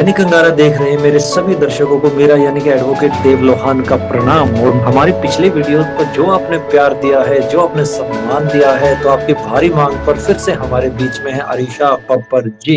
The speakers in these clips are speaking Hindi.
दैनिक अंगारा देख रहे मेरे सभी दर्शकों को मेरा यानी कि एडवोकेट देव लोहान का प्रणाम। और हमारी पिछले वीडियोस पर जो आपने प्यार दिया है, जो आपने सम्मान दिया है, तो आपकी भारी मांग पर फिर से हमारे बीच में है अरीशा बब्बर जी।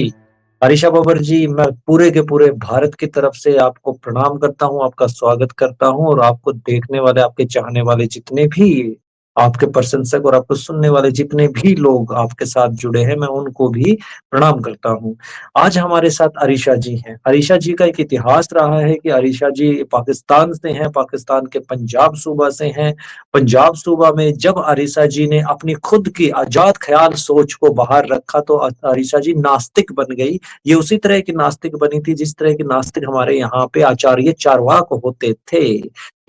अरीशा बब्बर जी, मैं पूरे के पूरे भारत की तरफ से आपको प्रणाम करता हूँ, आपका स्वागत करता हूँ और आपको देखने वाले, आपके चाहने वाले जितने भी आपके प्रशंसक और आपको सुनने वाले जितने भी लोग आपके साथ जुड़े हैं, मैं उनको भी प्रणाम करता हूँ। आज हमारे साथ अरीशा जी हैं। अरीशा जी का एक इतिहास रहा है कि अरीशा जी पाकिस्तान से हैं, पाकिस्तान के पंजाब सूबा से हैं। पंजाब सूबा में जब अरीशा जी ने अपनी खुद की आजाद ख्याल सोच को बाहर रखा तो अरीशा जी नास्तिक बन गई। ये उसी तरह की नास्तिक बनी थी जिस तरह की नास्तिक हमारे यहाँ पे आचार्य चारवाक होते थे।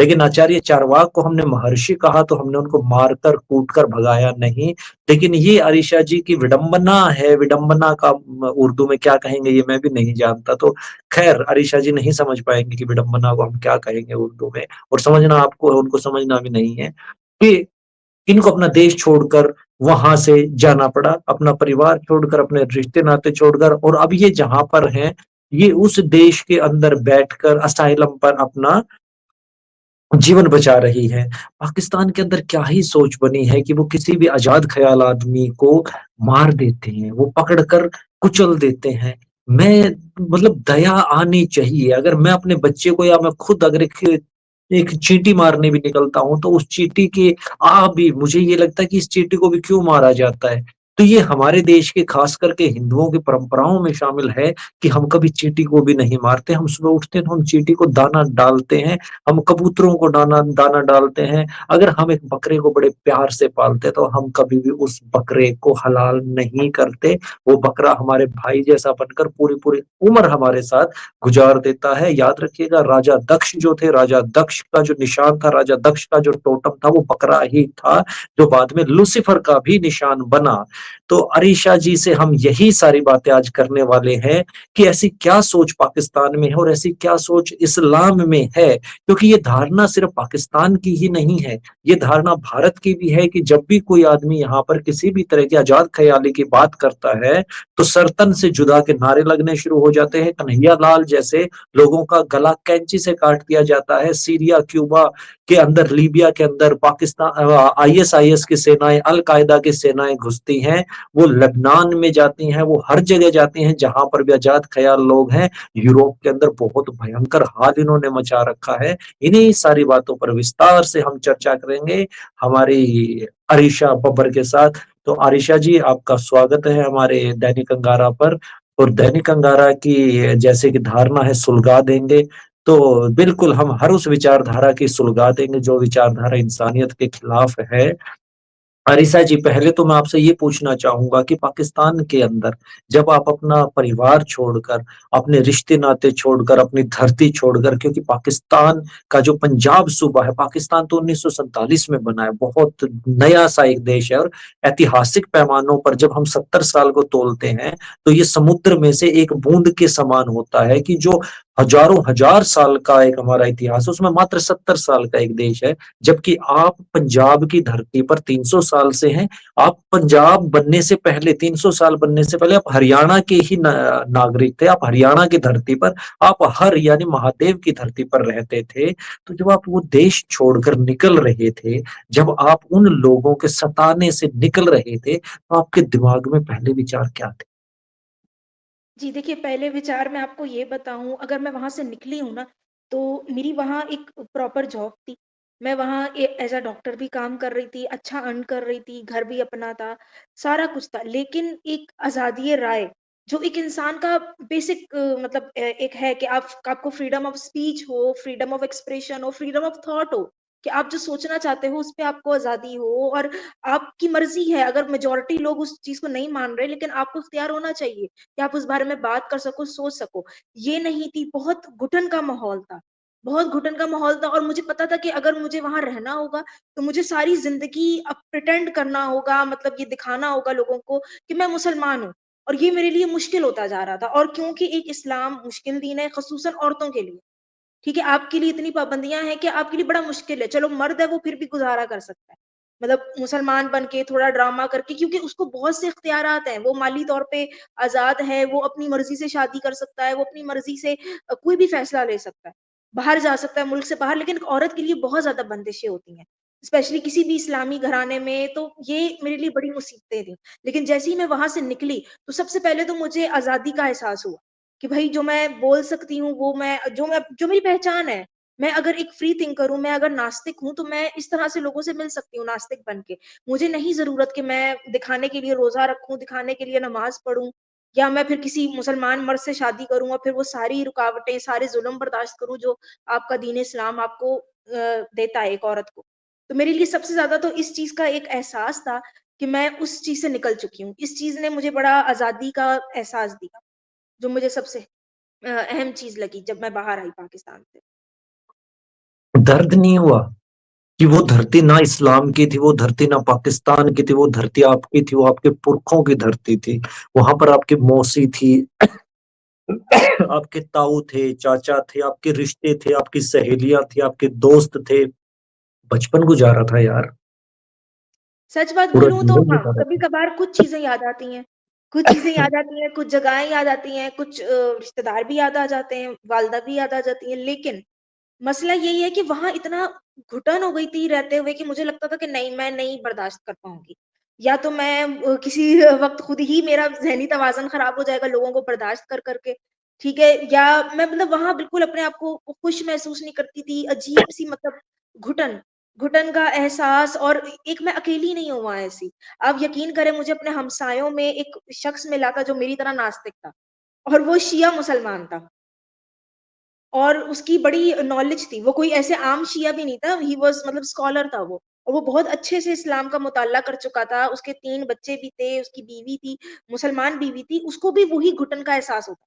लेकिन आचार्य चारवाक को हमने महर्षि कहा तो हमने उनको मारकर कूटकर भगाया नहीं। लेकिन ये अरीशा जी की विडंबना है, विडंबना का उर्दू में क्या कहेंगे ये मैं भी नहीं जानता। तो खैर अरीशा जी नहीं समझ पाएंगे कि विडंबना को हम क्या कहेंगे उर्दू में, और समझना आपको, उनको समझना भी नहीं है कि इनको अपना देश छोड़कर वहां से जाना पड़ा, अपना परिवार छोड़कर, अपने रिश्ते नाते छोड़कर, और अब ये जहां पर हैं ये उस देश के अंदर बैठकर असाइलम पर अपना जीवन बचा रही है। पाकिस्तान के अंदर क्या ही सोच बनी है कि वो किसी भी आजाद ख्याल आदमी को मार देते हैं, वो पकड़कर कुचल देते हैं। मैं मतलब दया आनी चाहिए। अगर मैं अपने बच्चे को या मैं खुद अगर एक चींटी मारने भी निकलता हूँ तो उस चींटी के आ भी मुझे ये लगता है कि इस चींटी को भी क्यों मारा जाता है। तो ये हमारे देश के खास करके हिंदुओं की परंपराओं में शामिल है कि हम कभी चींटी को भी नहीं मारते। हम सुबह उठते हैं तो हम चींटी को दाना डालते हैं, हम कबूतरों को दाना दाना डालते हैं। अगर हम एक बकरे को बड़े प्यार से पालते तो हम कभी भी उस बकरे को हलाल नहीं करते। वो बकरा हमारे भाई जैसा बनकर पूरी पूरी उम्र हमारे साथ गुजार देता है। याद रखिएगा, राजा दक्ष जो थे, राजा दक्ष का जो निशान था, राजा दक्ष का जो टोटम था, वो बकरा ही था, जो बाद में लूसीफर का भी निशान बना। तो अरीशा जी से हम यही सारी बातें आज करने वाले हैं कि ऐसी क्या सोच पाकिस्तान में है और ऐसी क्या सोच इस्लाम में है। क्योंकि ये धारणा सिर्फ पाकिस्तान की ही नहीं है, ये धारणा भारत की भी है कि जब भी कोई आदमी यहाँ पर किसी भी तरह की आजाद ख्याली की बात करता है तो सरतन से जुदा के नारे लगने शुरू हो जाते हैं। कन्हैया लाल जैसे लोगों का गला कैंची से काट दिया जाता है। सीरिया, क्यूबा के अंदर, लीबिया के अंदर पाकिस्तान आईएसआईएस की सेनाएं, अल कायदा की सेनाएं घुसती हैं। वो लेबनान में जाती हैं, वो हर जगह जाती हैं जहां पर भी आजाद ख्याल लोग हैं। यूरोप के अंदर बहुत भयंकर हाल इन्होंने मचा रखा है। इन्हीं सारी बातों पर विस्तार से हम चर्चा करेंगे हमारी अरीशा बब्बर के साथ। तो अरीशा जी, आपका स्वागत है हमारे दैनिक अंगारा पर। और दैनिक अंगारा की जैसे कि धारणा है सुलगा देंगे, तो बिल्कुल हम हर उस विचारधारा की सुलगा देंगे जो विचारधारा इंसानियत के खिलाफ है। अरीसा जी, पहले तो मैं आपसे ये पूछना चाहूंगा कि पाकिस्तान के अंदर जब आप अपना परिवार छोड़कर, अपने रिश्ते नाते छोड़कर, अपनी धरती छोड़कर, क्योंकि पाकिस्तान का जो पंजाब सूबा है, पाकिस्तान तो 1947 में बना है, बहुत नया सा एक देश है। और ऐतिहासिक पैमानों पर जब हम 70 साल को तोलते हैं तो ये समुद्र में से एक बूंद के समान होता है कि जो हजारों हजार साल का एक हमारा इतिहास है उसमें मात्र 70 साल का एक देश है। जबकि आप पंजाब की धरती पर 300 साल से हैं। आप पंजाब बनने से पहले, 300 साल बनने से पहले आप हरियाणा के ही नागरिक थे। आप हरियाणा की धरती पर, आप हर यानी महादेव की धरती पर रहते थे। तो जब आप वो देश छोड़कर निकल रहे थे, जब आप उन लोगों के सताने से निकल रहे थे, तो आपके दिमाग में पहले विचार क्या थे? जी, देखिए पहले विचार मैं आपको ये बताऊँ अगर मैं वहाँ से निकली हूँ ना, तो मेरी वहाँ एक प्रॉपर जॉब थी। मैं वहाँ एज़ अ डॉक्टर भी काम कर रही थी, अच्छा अर्न कर रही थी, घर भी अपना था, सारा कुछ था। लेकिन एक आज़ादी राय, जो एक इंसान का बेसिक मतलब एक है कि आपको फ्रीडम ऑफ स्पीच हो, फ्रीडम ऑफ एक्सप्रेशन हो, फ्रीडम ऑफ थॉट हो, कि आप जो सोचना चाहते हो, उस पे आपको आज़ादी हो और आपकी मर्ज़ी है। अगर मेजॉरिटी लोग उस चीज़ को नहीं मान रहे, लेकिन आपको इख्तियार होना चाहिए। कि आप उस बारे में बात कर सको, सोच सको। ये नहीं थी, बहुत घुटन का माहौल था। बहुत घुटन का माहौल था और मुझे पता था कि अगर मुझे वहाँ रहना होगा, तो मुझे सारी ज़िंदगी अब प्रिटेंड करना होगा, मतलब ये दिखाना होगा लोगों को कि मैं मुसलमान हूँ। और ये मेरे लिए मुश्किल होता जा रहा था और क्योंकि एक इस्लाम मुश्किल दीन है, ख़ुसूसन औरतों के लिए। ठीक है? आपके लिए इतनी पाबंदियाँ हैं कि आपके लिए बड़ा मुश्किल है। चलो मर्द है, वो फिर भी गुज़ारा कर सकता है। मतलब मुसलमान बन के थोड़ा ड्रामा करके, क्योंकि उसको बहुत से इख्तियारात हैं, वो माली तौर पे आज़ाद है, वो अपनी मर्ज़ी से शादी कर सकता है, वो अपनी मर्ज़ी से कोई भी फ़ैसला ले सकता है। बाहर जा सकता है मुल्क से बाहर, लेकिन एक औरत के लिए बहुत ज़्यादा बंदिशें होती हैं। स्पेशली किसी भी इस्लामी घराने में, तो ये मेरे लिए बड़ी मुसीबतें थी। लेकिन जैसे ही मैं वहाँ से निकली, तो सबसे पहले तो मुझे आज़ादी का एहसास हुआ कि भई जो मैं बोल सकती हूँ, वो जो मेरी पहचान है। मैं अगर एक फ्री थिंकर हूँ, मैं अगर नास्तिक हूँ, तो मैं इस तरह से लोगों से मिल सकती हूँ नास्तिक बन के। मुझे नहीं ज़रूरत कि मैं दिखाने के लिए रोज़ा रखूँ, दिखाने के लिए नमाज़ पढ़ूँ, या मैं फिर किसी मुसलमान मर्द से शादी करूँ और फिर वो सारी रुकावटें, सारे ज़ुल्म बर्दाश्त करूँ जो आपका दीन इस्लाम आपको देता है एक औरत को। तो मेरे लिए सबसे ज़्यादा तो इस चीज़ का एक एहसास था कि मैं उस चीज़ से निकल चुकी हूँ। इस चीज़ ने मुझे बड़ा आज़ादी का एहसास दिया, जो मुझे सबसे अहम चीज़ लगी जब मैं बाहर आई पाकिस्तान से। दर्द नहीं हुआ कि वो धरती ना इस्लाम की थी, वो धरती ना पाकिस्तान की थी, वो धरती आपकी थी, वो आपके पुरखों की धरती थी। वहां पर आपकी मौसी थी, आपके ताऊ थे, चाचा थे, आपके रिश्ते थे, आपकी सहेलियां थी, आपके दोस्त थे। बचपन गुजारा था यार। सच बात पूरा बोलूँ तो जीवन हाँ, गुजारा था। कभी-कभार कुछ चीज़ें याद आती हैं। कुछ चीज़ें याद आती हैं, कुछ जगहें याद आती हैं, कुछ रिश्तेदार भी याद आ जाते हैं, वालिदा भी याद आ जाती हैं। लेकिन मसला यही है कि वहाँ इतना घुटन हो गई थी रहते हुए कि मुझे लगता था कि नहीं, मैं नहीं बर्दाश्त कर पाऊँगी। या तो मैं किसी वक़्त खुद ही मेरा ज़हनी तवाज़ुन ख़राब हो जाएगा लोगों को बर्दाश्त कर के, ठीक है? या मैं मतलब वहाँ बिल्कुल अपने आप को खुश महसूस नहीं करती थी, अजीब-सी मतलब घुटन, घुटन का एहसास। और एक मैं अकेली नहीं हूँ वहाँ ऐसी। आप यकीन करें, मुझे अपने हमसायों में एक शख़्स मिला था जो मेरी तरह नास्तिक था, और वो शिया मुसलमान था। और उसकी बड़ी नॉलेज थी, वो कोई ऐसे आम शिया भी नहीं था, ही वाज़ मतलब स्कॉलर था वो। और वो बहुत अच्छे से इस्लाम का मुताल्ला कर चुका था, उसके 3 बच्चे भी थे, उसकी बीवी थी, मुसलमान बीवी थी, उसको भी वही घुटन का एहसास होता।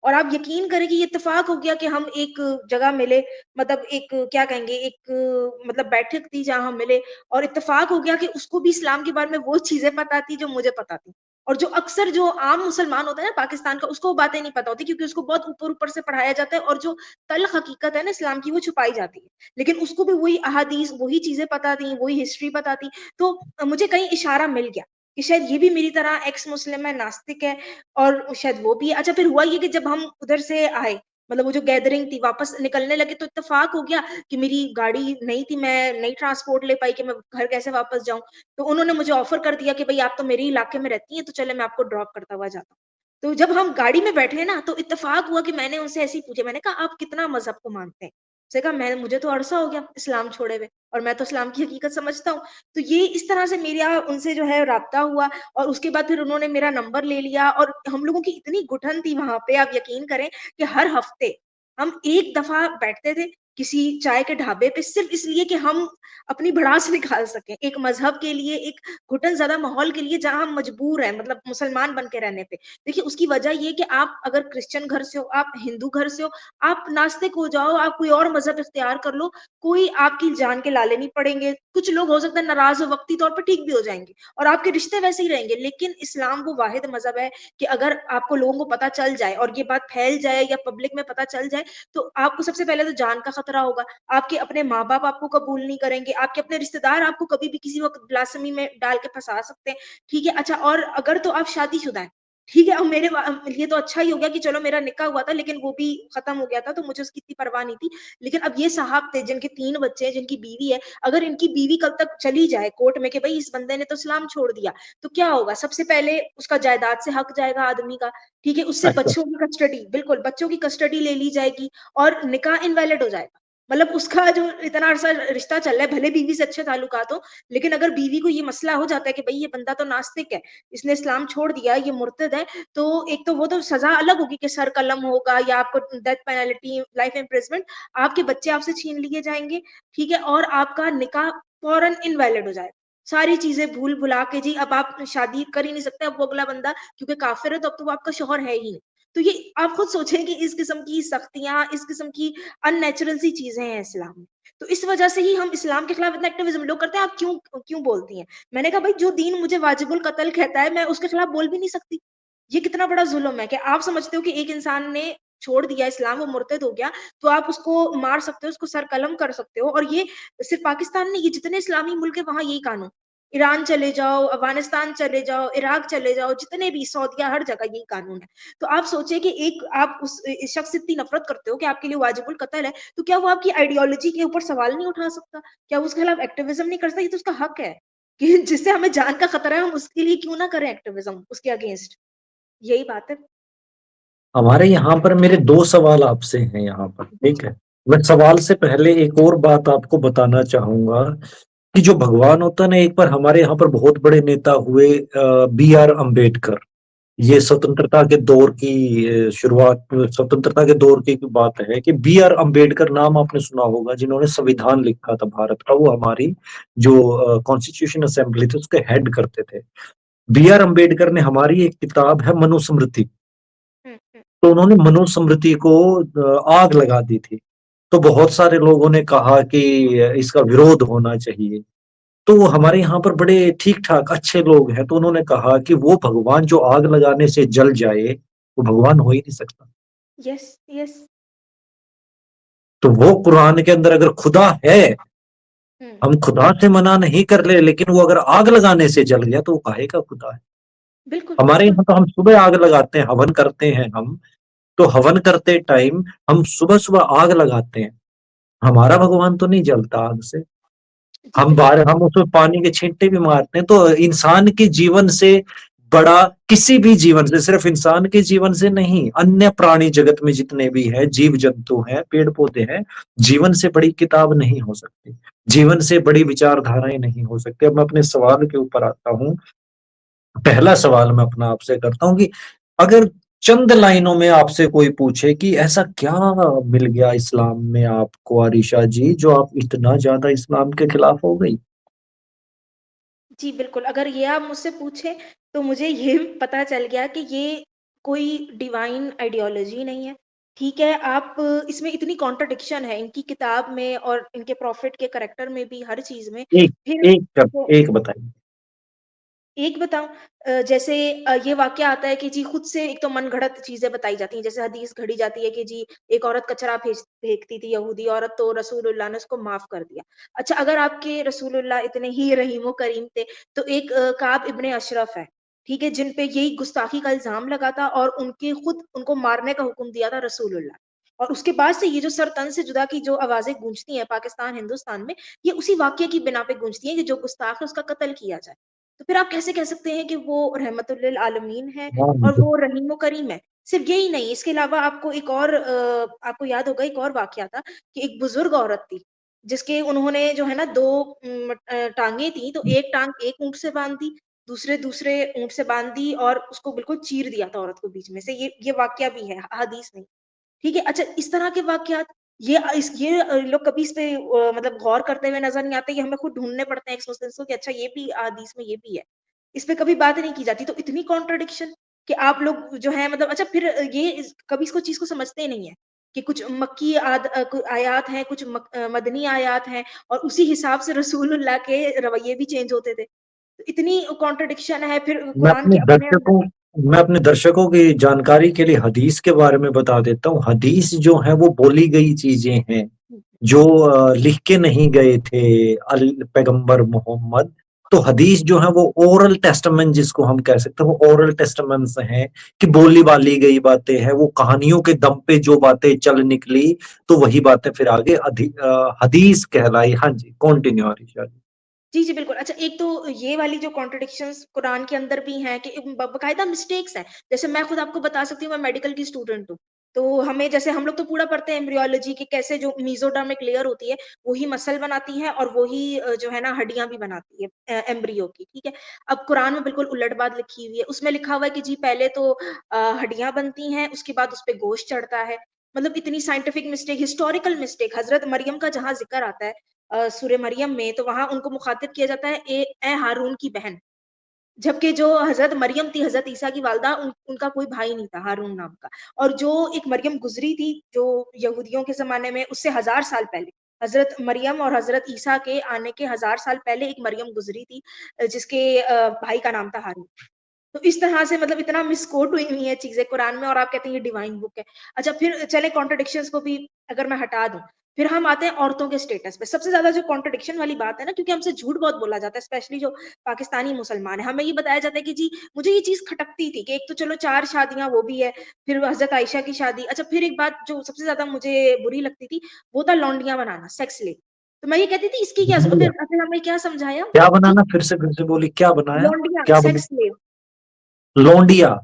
और आप यकीन करें कि ये इत्तेफ़ाक हो गया कि हम एक जगह मिले, मतलब एक क्या कहेंगे, एक मतलब बैठक थी जहाँ हम मिले, और इत्तेफ़ाक हो गया कि उसको भी इस्लाम के बारे में वो चीज़ें पता थी जो मुझे पता थी। और जो अक्सर जो आम मुसलमान होता है ना पाकिस्तान का, उसको वो बातें नहीं पता होती, क्योंकि उसको बहुत ऊपर-ऊपर से पढ़ाया जाता है, और जो तल्ख़ हकीकत है ना इस्लाम की, वो छुपाई जाती है। लेकिन उसको भी वही अहादीस, वही चीज़ें पता थी, वही हिस्ट्री पता थी। तो मुझे कहीं इशारा मिल गया कि शायद ये भी मेरी तरह एक्स मुस्लिम है, नास्तिक है, और शायद वो भी है। अच्छा, फिर हुआ ये कि जब हम उधर से आए, मतलब वो जो गैदरिंग थी, वापस निकलने लगे, तो इत्तेफ़ाक हो गया कि मेरी गाड़ी नहीं थी, मैं नहीं ट्रांसपोर्ट ले पाई कि मैं घर कैसे वापस जाऊँ। तो उन्होंने मुझे ऑफ़र कर दिया कि भई आप तो मेरे ही इलाके में रहती हैं, तो चलें मैं आपको ड्रॉप करता हुआ जाता हूँ। तो जब हम गाड़ी में बैठे ना, तो इत्तेफ़ाक हुआ कि मैंने उनसे ऐसे ही पूछा, मैंने कहा, "आप कितना मज़हब को मानते हैं?" उसने कहा, "मैं मुझे तो अरसा हो गया इस्लाम छोड़े हुए, और मैं तो इस्लाम की हकीकत समझता हूँ।" तो ये इस तरह से मेरा उनसे जो है राब्ता हुआ, और उसके बाद फिर उन्होंने मेरा नंबर ले लिया, और हम लोगों की इतनी घुटन थी वहाँ पे, आप यकीन करें कि हर हफ़्ते हम एक दफ़ा बैठते थे किसी चाय के ढाबे पे, सिर्फ़ इसलिए कि हम अपनी भड़ास निकाल सकें। एक मज़हब के लिए, एक घुटन ज़दा माहौल के लिए, जहाँ हम मजबूर हैं, मतलब मुसलमान बन के रहने पे। देखिए, उसकी वजह ये है कि आप अगर क्रिश्चियन घर से हो, आप हिंदू घर से हो, आप नास्तिक हो जाओ, आप कोई और मज़हब इख्तियार कर लो, कोई आपकी जान के लाले नहीं पड़ेंगे। कुछ लोग हो सकता है नाराज़ हो, वक़्ती तौर पे ठीक भी हो जाएँगे, और आपके रिश्ते वैसे ही रहेंगे। लेकिन इस्लाम वो वाहिद मज़हब है कि अगर आपको लोगों को पता चल जाए, और ये बात फैल जाए या पब्लिक में पता चल जाए, तो आपको सबसे पहले तो जान का खतरा होगा। आपके अपने माँ-बाप आपको कबूल नहीं करेंगे, आपके अपने रिश्तेदार आपको कभी भी किसी वक़्त ब्लास्फेमी में डाल के फँसा सकते हैं, ठीक है? अच्छा, और अगर तो आप शादीशुदा हैं, ठीक है? अब ये तो अच्छा ही हो गया कि चलो मेरा निकाह हुआ था, लेकिन वो भी खत्म हो गया था, तो मुझे उसकी इतनी परवाह नहीं थी। लेकिन अब ये साहब थे जिनके 3 बच्चे हैं, जिनकी बीवी है, अगर इनकी बीवी कल तक चली जाए कोर्ट में कि भई इस बंदे ने तो इस्लाम छोड़ दिया, तो क्या होगा? सबसे पहले उसका जायदाद से हक जाएगा आदमी का, ठीक है? उससे अच्छा। बच्चों की कस्टडी, बिल्कुल, बच्चों की कस्टडी ले ली जाएगी, और निकाह इनवैलिड हो जाएगा। मतलब उसका जो इतना अरसा रिश्ता चल रहा है, भले बीवी से अच्छे ताल्लुकात हों, लेकिन अगर बीवी को ये मसला हो जाता है कि भई ये बंदा तो नास्तिक है, इसने इस्लाम छोड़ दिया, ये मुर्तद है, तो एक तो वो तो सज़ा अलग होगी कि सर कलम होगा, या आपको डेथ पेनल्टी, लाइफ इम्प्रिज़नमेंट, आपके बच्चे आपसे छीन लिए जाएँगे, ठीक है? और आपका निकाह फ़ौरन इनवैलिड हो जाएगा। सारी चीज़ें भूल-भुला के जी, अब आप शादी कर ही नहीं सकते, अब वो अगला बंदा क्योंकि काफ़िर है, तो अब तो वो आपका शौहर है ही नहीं। तो ये आप खुद सोचें कि इस किस्म की सख्तियाँ, इस किस्म की अननेचुरल सी चीज़ें हैं इस्लाम में। तो इस वजह से ही हम इस्लाम के खिलाफ इतना एक्टिविज़्म, लोग करते हैं, आप क्यों क्यों बोलती हैं? मैंने कहा, भाई जो दीन मुझे वाजिबुल कत्ल कहता है, मैं उसके खिलाफ बोल भी नहीं सकती। ये कितना बड़ा ज़ुल्म है कि आप समझते हो कि एक इंसान ने छोड़ दिया इस्लाम, वो मुर्तद हो गया, तो आप उसको मार सकते हो, उसको सर कलम कर सकते हो और ये सिर्फ़ पाकिस्तान नहीं, ये जितने इस्लामी मुल्क हैं, वहाँ यही कानून। ईरान चले जाओ, अफ़गानिस्तान चले जाओ, इराक चले जाओ, जितने भी सऊदीया हर जगह यही कानून है। तो आप सोचिए कि एक आप उस शख़्स से इतनी नफ़रत करते हो कि आपके लिए वाजिबुल कत्ल है, तो क्या वो आपकी आइडियोलॉजी के ऊपर सवाल नहीं उठा सकता? क्या वो उसके खिलाफ एक्टिविज़्म नहीं कर सकता? ये तो उसका हक है, कि जिससे हमें जान का खतरा है, हम उसके लिए क्यों ना करें एक्टिविज़्म उसके अगेंस्ट? यही बात है। हमारे यहाँ पर मेरे 2 सवाल आपसे हैं यहाँ पर, जी, ठीक जी। है? मैं सवाल से पहले एक और बात आपको बताना चाहूँगा कि जो भगवान होता है ना, एक बार हमारे यहाँ पर बहुत बड़े नेता हुए बी आर अम्बेडकर। हुँ, ये स्वतंत्रता के दौर की शुरुआत स्वतंत्रता के दौर की बात है कि बी आर अम्बेडकर नाम आपने सुना होगा, जिन्होंने संविधान लिखा था भारत का, वो हमारी जो कॉन्स्टिट्यूशन असेंबली थी उसके हेड करते थे। बी आर अम्बेडकर ने हमारी एक किताब है मनुस्मृति, हुँ, हुँ। तो उन्होंने मनुस्मृति को आग लगा दी थी। तो बहुत सारे लोगों ने कहा कि इसका विरोध होना चाहिए। तो हमारे यहाँ पर बड़े ठीक-ठाक अच्छे लोग हैं, तो उन्होंने कहा कि वो भगवान जो आग लगाने से जल जाए, वो भगवान हो ही नहीं सकता। Yes, yes. तो वो कुरान के अंदर अगर खुदा है, हुँ, हम खुदा से मना नहीं कर रहे, लेकिन वो अगर आग लगाने से जल गया, तो वो काहे का खुदा है? बिल्कुल, हमारे बिल्कुल। यहाँ तो हम सुबह आग लगाते हैं, हवन करते हैं हम, तो हवन करते टाइम हम सुबह-सुबह आग लगाते हैं। हमारा भगवान तो नहीं जलता आग से। जी, बिल्कुल। हम उसमें पानी के छींटे भी मारते हैं, तो इंसान के जीवन से बड़ा किसी भी जीवन से, सिर्फ इंसान के जीवन से नहीं, अन्य प्राणी जगत में जितने भी हैं, जीव-जंतु हैं, पेड़-पौधे हैं, जीवन से बड़ी किताब नहीं हो सकती। जीवन से बड़ी विचारधाराएँ नहीं हो सकती। अब मैं अपने सवाल के ऊपर आता हूँ। पहला सवाल मैं अपना आपसे करता हूँ कि अगर चंद लाइनों में आपसे कोई पूछे कि ऐसा क्या मिल गया इस्लाम में आपको आरिशा जी, जो आप इतना ज़्यादा इस्लाम के खिलाफ हो गई? जी, बिल्कुल, अगर ये आप मुझसे पूछें, तो मुझे ये पता चल गया कि ये कोई डिवाइन आइडियोलॉजी नहीं है, ठीक है? आप इसमें इतनी कॉन्ट्रडिक्शन है इनकी किताब में और इनके प्रॉफ़िट के करैक्टर में भी, हर चीज़ में। एक फिर तो एक बताइए। एक बताऊँ जैसे ये वाक़या आता है कि जी खुद से एक तो मनगढ़ंत चीज़ें बताई जाती हैं, जैसे हदीस घड़ी जाती है कि जी एक औरत कचरा फेंकती थी यहूदी औरत तो रसूलुल्लाह ने उसको माफ़ कर दिया। अच्छा अगर आपके रसूलुल्लाह इतने ही रहीम व करीम थे, तो एक काब इब्न अशरफ है, ठीक है? जिन पे यही गुस्ताखी का इल्ज़ाम लगा था और उनके खुद उनको मारने का हुक्म दिया था रसूलुल्लाह। और उसके बाद से ये जो सर तन से जुदा की जो आवाज़ें गूँजती हैं पाकिस्तान, हिंदुस्तान में, ये उसी वाक़ये की बिना पे गूँजती हैं कि जो गुस्ताख़ है उसका कत्ल किया जाए। तो फिर आप कैसे कह सकते हैं कि वो रहमतुल लिल आलमीन है हाँ, और बिल्कुल। वो रहीम व करीम है। सिर्फ़ यही नहीं, इसके अलावा आपको एक और आपको याद होगा एक और वाक़या था कि एक बुज़ुर्ग औरत थी, जिसके उन्होंने जो है ना 2 टाँगें थी, तो एक टाँग एक ऊँट से बाँध दी, दूसरे दूसरे ऊँट से बाँध दी और उसको बिल्कुल चीर दिया था औरत को बीच में से। ये वाक़या भी है, हदीस में। ठीक है? अच्छा इस तरह के वाक़यात ये लोग कभी इस पे मतलब गौर करते हुए नज़र नहीं आते, ये हमें खुद ढूँढने पड़ते हैं एक्सप्रेशंस को कि अच्छा ये भी हदीस में ये भी है। इस पे कभी बात नहीं की जाती, तो इतनी कॉन्ट्रडिक्शन कि आप लोग जो है मतलब अच्छा फिर ये कभी इसको चीज़ को समझते ही नहीं है, कि कुछ मक्की आयात हैं, कुछ मदनी आयात हैं और उसी हिसाब से रसूलुल्लाह के रवैये भी चेंज होते थे। तो इतनी कॉन्ट्रडिक्शन है फिर मैं कुरान अपने के अपने अंदर दर्शकों मैं अपने दर्शकों की जानकारी के लिए हदीस के बारे में बता देता हूँ। हदीस जो है वो बोली गई चीज़ें हैं। हुँ, जो लिख के नहीं गए थे पैगंबर मोहम्मद, तो हदीस जो है वो ओरल टेस्टामेंट जिसको हम कह सकते हैं, वो ओरल टेस्टामेंट्स हैं कि बोली-बाली गई बातें हैं, वो कहानियों के दम पे जो बातें चल निकली, तो वही बातें फिर आगे हदीस कहलाई। हाँ जी, कंटिन्यू आरिशा जी। जी, जी, बिल्कुल। अच्छा एक तो ये वाली जो कॉन्ट्रडिक्शंस कुरान के अंदर भी हैं कि बाकायदा मिस्टेक्स हैं। जैसे मैं खुद आपको बता सकती हूँ मैं मेडिकल की स्टूडेंट हूँ। तो हमें जैसे हम लोग तो पूरा पढ़ते हैं एम्ब्रियोलॉजी कि कैसे जो मेसोडर्म एक लेयर होती है, वही मसल बनाती है और वही जो है ना हड्डियाँ भी बनाती है एम्ब्रियो की, ठीक है? अब कुरान में बिल्कुल उलट बात लिखी हुई है। उसमें लिखा हुआ है कि जी पहले तो हड्डियाँ बनती हैं, उसके बाद उसपे गोश्त चढ़ता है। मतलब इतनी साइंटिफिक मिस्टेक, हिस्टोरिकल मिस्टेक हज़रत मरियम का जहाँ ज़िक्र आता है सूरह मरियम में तो वहाँ उनको मुखातिब किया जाता है ए हारून की बहन। जबकि जो हज़रत मरियम थी, हज़रत ईसा की वालिदा उनका कोई भाई नहीं था हारून नाम का। और जो एक मरियम गुज़री थी, जो यहूदियों के ज़माने में उससे 1000 साल पहले, हज़रत मरियम और हज़रत ईसा के आने के 1000 साल पहले एक मरियम गुज़री थी जिसके भाई का नाम था हारून। तो इस तरह से मतलब इतना मिसकोट हुई हुई हैं चीज़ें कुरान में और आप कहते हैं ये डिवाइन बुक है। अच्छा फिर चलें कॉन्ट्रडिक्शंस को भी अगर मैं हटा दूँ, फिर हम आते हैं औरतों के स्टेटस पे। सबसे ज़्यादा जो कॉन्ट्रडिक्शन वाली बात है ना क्योंकि हमसे झूठ बहुत बोला जाता है स्पेशली जो पाकिस्तानी मुसलमान हैं। हमें ये बताया जाता है कि जी मुझे ये चीज़ खटकती थी कि एक तो चलो 4 शादियाँ वो भी है, फिर हज़रत आइशा की शादी। अच्छा फिर एक बात जो सबसे ज़्यादा मुझे बुरी लगती थी, वो था लौंडिया बनाना, सेक्स स्लेव। तो मैं ये कहती थी इसकी क्या लौंडिया, फिर हमें क्या समझाया क्या कि बनाना? फिर से बोली, क्या बनाया? लौंडिया, क्या बोली? Sex slave. लौंडिया?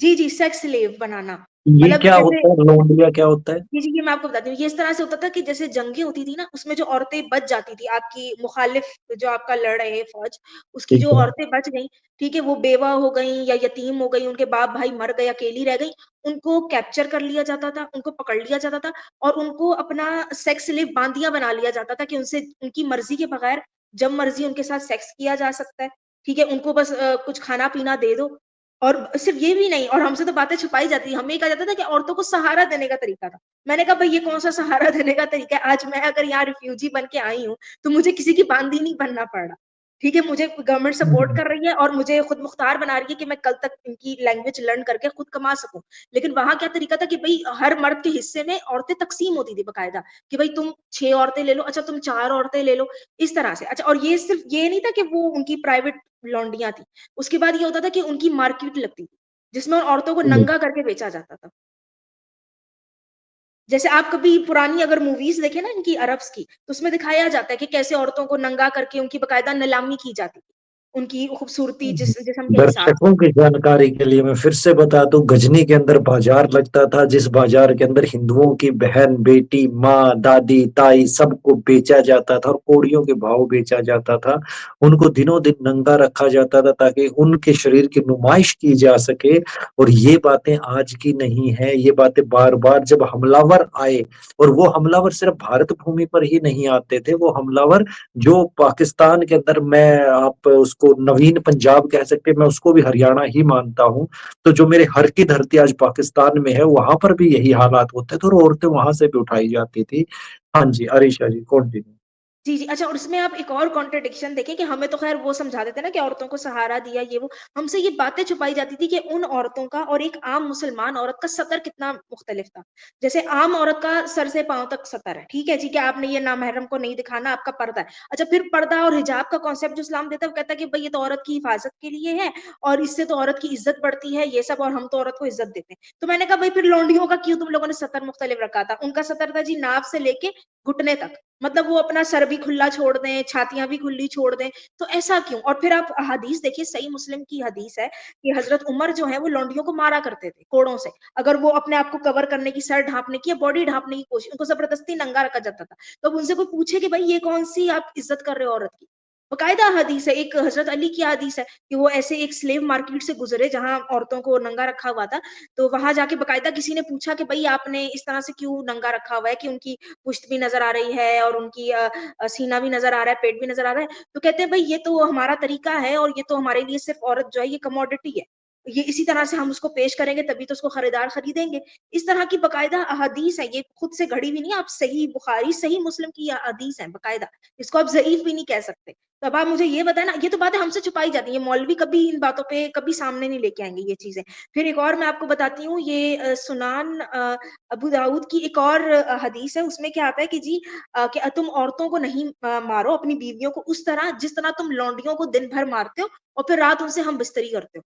जी, जी, सेक्स स्लेव बनाना। ये मतलब क्या जैसे होता है? लौंडिया क्या होता है? जी, जी, ये मैं आपको बताती हूँ। ये इस तरह से होता था कि जैसे जंगें होती थी ना, उसमें जो औरतें बच जाती थी, आपकी मुखालिफ जो आपका लड़ रहे हैं फ़ौज, उसकी ठीक जो है। औरतें बच गईं, ठीक है? वो बेवा हो गईं या यतीम हो गईं, उनके बाप-भाई मर गए, अकेली रह गईं, उनको कैप्चर कर लिया जाता था, उनको पकड़ लिया जाता था और उनको अपना सेक्स स्लेव बांदिया बना लिया जाता था कि उनसे उनकी मर्ज़ी के बगैर जब मर्ज़ी उनके साथ सेक्स किया जा सकता है, ठीक है? उनको बस कुछ खाना-पीना दे दो और सिर्फ़ ये भी नहीं और हमसे तो बातें छुपाई जाती थी। हमें ये कहा जाता था कि औरतों को सहारा देने का तरीका था। मैंने कहा भई ये कौन-सा सहारा देने का तरीका है? आज मैं अगर यहाँ रिफ्यूजी बन के आई हूँ, तो मुझे किसी की बांदी नहीं बनना पड़ रहा। ठीक है? मुझे गवर्नमेंट सपोर्ट हुँ, कर रही है और मुझे खुद मुख्तार बना रही है कि मैं कल तक इनकी लैंग्वेज लर्न करके खुद कमा सकूँ। लेकिन वहाँ क्या तरीका था कि भई हर मर्द के हिस्से में औरतें तक़सीम होती थी बाकायदा, कि भई तुम 6 औरतें ले लो, अच्छा तुम 4 औरतें ले लो, इस तरह से। अच्छा और ये सिर्फ़ ये नहीं था कि वो उनकी प्राइवेट लॉन्डियाँ थी। उसके बाद ये होता था कि उनकी मार्केट लगती थी, जिसमें औरतों को हुँ। नंगा करके बेचा जाता था। जैसे आप कभी पुरानी अगर मूवीज़ देखें ना इनकी अरब्स की, तो उसमें दिखाया जाता है कि कैसे औरतों को नंगा करके उनकी बाकायदा नीलामी की जाती थी। उनकी खूबसूरती जिस्म के हिसाब से। दर्शकों की जानकारी के लिए मैं फिर से बता दूं, गजनी के अंदर बाजार लगता था, जिस बाजार के अंदर हिंदुओं की बहन, बेटी, माँ, दादी, ताई सबको बेचा जाता था और कौड़ियों के भाव बेचा जाता था। उनको दिनों दिन नंगा रखा जाता था ताकि उनके शरीर की नुमाइश की जा सके। और ये बातें आज की नहीं है, ये बातें बार बार जब हमलावर आए, और वो हमलावर सिर्फ भारत भूमि पर ही नहीं आते थे, वो हमलावर जो पाकिस्तान के अंदर, मैं आप उसको नवीन पंजाब कह सकते हैं, मैं उसको भी हरियाणा ही मानता हूँ। तो जो मेरे हर की धरती आज पाकिस्तान में है, वहाँ पर भी यही हालात होते थे और औरतें वहाँ से भी उठाई जाती थी। हाँ जी, अरीशा जी कंटिन्यू। जी, जी। अच्छा और उसमें आप एक और कॉन्ट्रडिक्शन देखें कि हमें तो ख़ैर वो समझा देते हैं ना कि औरतों को सहारा दिया ये वो। हमसे ये बातें छुपाई जाती थी कि उन औरतों का और एक आम मुसलमान औरत का सतर कितना मुख्तलिफ था। जैसे आम औरत का सर से पाँव तक सतर है, ठीक है जी? कि आपने ये नामहरम को नहीं दिखाना, आपका पर्दा है। अच्छा फिर पर्दा और हिजाब का कॉन्सेप्ट जो इस्लाम देता है, वो कहता है कि भई ये तो औरत की हिफाज़त के लिए है और इससे तो औरत की इज़्ज़त बढ़ती है, ये सब और हम तो औरत को इज़्ज़त देते हैं। तो मैंने कहा भई फिर लौंडियों का क्यों तुम लोगों ने सतर मुख्तलिफ रखा था? उनका सतर था जी नाभ से लेके घुटने तक। मतलब वो अपना सर भी खुला छोड़ दें, छातियाँ भी खुली छोड़ दें, तो ऐसा क्यों? और फिर आप हदीस देखिए सही मुस्लिम की हदीस है कि हज़रत उमर जो है वो लौंडियों को मारा करते थे कोड़ों से। अगर वो अपने आप को कवर करने की, सर ढाँपने की या बॉडी ढाँपने की कोशिश उनको ज़बरदस्ती नंगा रखा जाता था। तो अब उनसे कोई पूछे कि भई ये कौन-सी आप इज़्ज़त कर रहे हो औरत की? बाकायदा हदीस है, एक हज़रत अली की हदीस है कि वो ऐसे एक स्लेव मार्केट से गुज़रे जहाँ औरतों को नंगा रखा हुआ था। तो वहाँ जाके बाकायदा किसी ने पूछा कि भई आपने इस तरह से क्यों नंगा रखा हुआ है कि उनकी पुश्त भी नज़र आ रही है और उनकी सीना भी नज़र आ रहा है, पेट भी नज़र आ रहा है। तो कहते हैं भई ये तो हमारा तरीका है और ये तो हमारे लिए सिर्फ़ औरत जो है ये कमोडिटी है। ये इसी तरह से हम उसको पेश करेंगे तभी तो उसको खरीदार खरीदेंगे। इस तरह की बाकायदा अहादीस है, ये खुद से गढ़ी हुई नहीं है, आप सही बुखारी, सही मुस्लिम की ये हदीस है बाकायदा। इसको आप ज़ईफ़ भी नहीं कह सकते। तो अब आप मुझे ये बताएँ ना, ये तो बातें हमसे छुपाई जाती हैं, मौलवी कभी इन बातों पे कभी सामने नहीं लेके आएँगे ये चीज़ें। फिर एक और मैं आपको बताती हूँ ये सुनान अबू दाऊद की एक और हदीस है, उसमें क्या आता है कि जी कि तुम औरतों को नहीं मारो, अपनी बीवियों को उस तरह जिस तरह तुम लौंडियों को दिन भर मारते हो और फिर रात उनसे हम-बिस्तरी करते हो।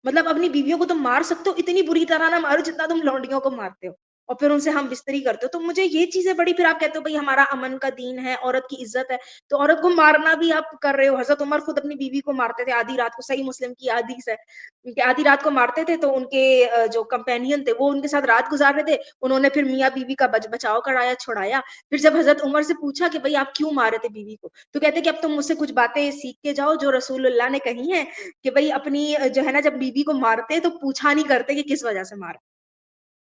मतलब अपनी बीवियों को तुम मार सकते हो, इतनी बुरी तरह ना मारो जितना तुम लौंडियों को मारते हो और फिर उनसे हम-बिस्तरी करते हो। तो मुझे ये चीज़ें बड़ी फिर आप कहते हो भई हमारा अमन का दीन है, औरत की इज़्ज़त है, तो औरत को मारना भी आप कर रहे हो। हज़रत उमर खुद अपनी बीवी को मारते थे आधी रात को, सही मुस्लिम की हदीस है कि आधी रात को मारते थे तो उनके जो कंपेनियन थे वो उनके साथ रात गुज़ार रहे थे। उन्होंने फिर मियाँ-बीवी का बचाव कराया, छुड़ाया। फिर जब हज़रत उमर से पूछा कि भई आप क्यों मार रहे थे बीवी को? तो कहते कि अब तुम मुझसे कुछ बातें सीख के जाओ जो रसूलुल्लाह ने कही हैं कि भई अपनी जो है ना जब बीवी को मारते हैं तो पूछा नहीं करते कि किस वजह से मारा।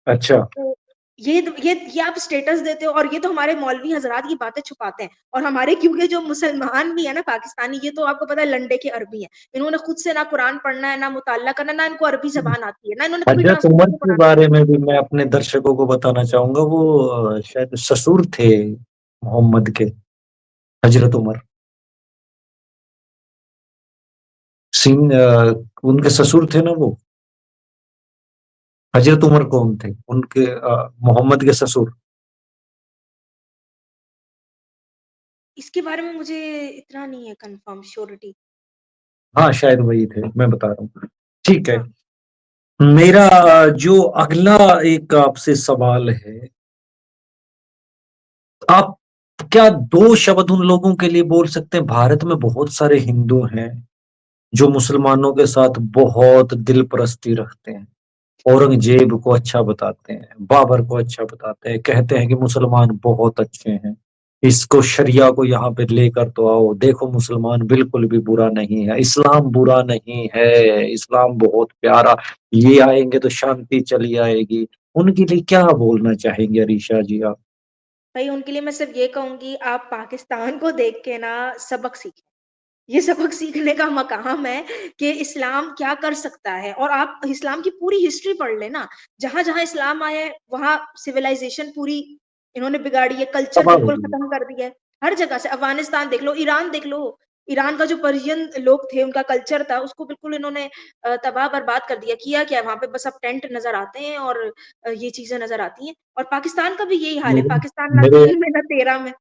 अच्छा। तो ये आप स्टेटस देते हो और ये तो हमारे मौलवी हज़रात ये बातें छुपाते हैं और हमारे क्योंकि जो मुसलमान भी है ना पाकिस्तानी ये तो आपको पता है लंडे के अरबी हैं। इन्होंने खुद से ना कुरान पढ़ना है, ना मुताल्ला करना, ना इनको अरबी ज़बान आती है, ना इन्होंने कभी हज़रत उमर ट्रांसलेशन के कुरान बारे में भी मैं अपने दर्शकों को बताना चाहूँगा, वो शायद ससुर थे मोहम्मद के, हज़रत उमर। उनके ससुर थे ना वो, हजरत उमर कौन थे उनके, मोहम्मद के ससुर। इसके बारे में मुझे इतना नहीं है कन्फर्म श्योरिटी। हाँ शायद वही थे, मैं बता रहा हूँ। ठीक है। हाँ, मेरा जो अगला एक आपसे सवाल है, आप क्या दो शब्द उन लोगों के लिए बोल सकते हैं? भारत में बहुत सारे हिंदू हैं जो मुसलमानों के साथ बहुत दिलपरस्ती रखते हैं, औरंगजेब को अच्छा बताते हैं, बाबर को अच्छा बताते हैं, कहते हैं कि मुसलमान बहुत अच्छे हैं, इसको शरिया को यहाँ पे लेकर तो आओ, देखो मुसलमान बिल्कुल भी बुरा नहीं है, इस्लाम बुरा नहीं है, इस्लाम बहुत प्यारा, ये आएंगे तो शांति चली आएगी। उनके लिए क्या बोलना चाहेंगे अरीशा जी आप? भई उनके लिए मैं सिर्फ़ ये कहूँगी आप पाकिस्तान को देख के ना सबक सीखें। ये सबक सीखने का मकाम है कि इस्लाम क्या कर सकता है और आप इस्लाम की पूरी हिस्ट्री पढ़ लें ना, जहाँ-जहाँ इस्लाम आया है, वहाँ सिविलाइज़ेशन पूरी इन्होंने बिगाड़ी है, कल्चर तबाह हो बिल्कुल गई। खत्म कर दिया है। हर जगह से अफ़गानिस्तान देख लो, ईरान देख लो, ईरान का जो पर्शियन लोग थे, उनका कल्चर था, उसको बिल्कुल इन्होंने तबाह-बर्बाद कर दिया। किया क्या है वहाँ पे बस अब टेंट नज़र आते हैं और ये चीज़ें नज़र आती हैं और पाकिस्तान का भी यही हाल है, मेरे पाकिस्तान ना मेरे 3 में ना 13 में।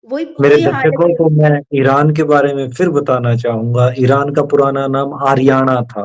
वही मेरे वही हाल है दर्शकों कि को मैं ईरान के बारे में फिर बताना चाहूंगा। ईरान का पुराना नाम आर्याना था।